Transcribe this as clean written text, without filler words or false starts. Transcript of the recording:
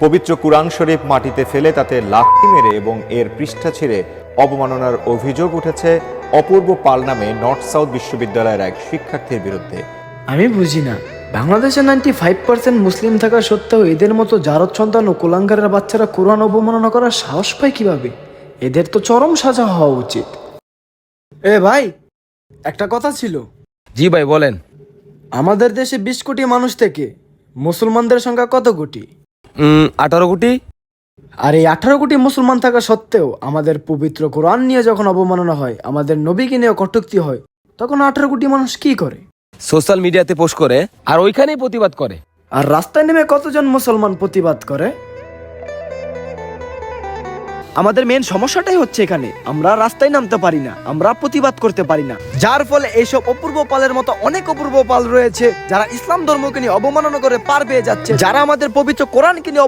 পবিত্র কুরআন শরীফ মাটিতে ফেলে তাতে লাথি মেরে এবং এর পৃষ্ঠা ছিঁড়ে অবমাননার অভিযোগ উঠেছে অপূর্ব পাল নামে নর্থ সাউথ বিশ্ববিদ্যালয়ের এক শিক্ষার্থীর বিরুদ্ধে। আমি বুঝি না, বাংলাদেশে 95% মুসলিম থাকা সত্ত্বেও এদের মতো জারদ সন্তান ও কুলাঙ্গারের বাচ্চারা কোরআন অবমাননা করার সাহস পায় কিভাবে? এদের তো চরম সাজা হওয়া উচিত। এ ভাই, একটা কথা ছিল। জি ভাই বলেন। আমাদের দেশে 20 কোটি মানুষ থেকে মুসলমানদের সংখ্যা কত কোটি? 18 কোটি। আর এই 18 কোটি মুসলমান থাকা সত্ত্বেও আমাদের পবিত্র কোরআন নিয়ে যখন অবমাননা হয়, আমাদের নবীকে নিয়ে কটূক্তি হয়, তখন 18 কোটি মানুষ কি করে? সোশ্যাল মিডিয়াতে পোস্ট করে আর ওইখানেই প্রতিবাদ করে। আর রাস্তায় নেমে কতজন মুসলমান প্রতিবাদ করে? আমাদের মেন সমস্যাটাই হচ্ছে এখানে আমরা রাস্তায় নামতে পারি না, আমরা প্রতিবাদ করতে পারি না, যার ফলে এইসব অপূর্ব পালের মতো অনেক অপূর্ব পাল রয়েছে যারা ইসলাম ধর্মকে নিয়ে অবমাননা করে পার পেয়ে যাচ্ছে, যারা আমাদের পবিত্র কোরআনকে নিয়ে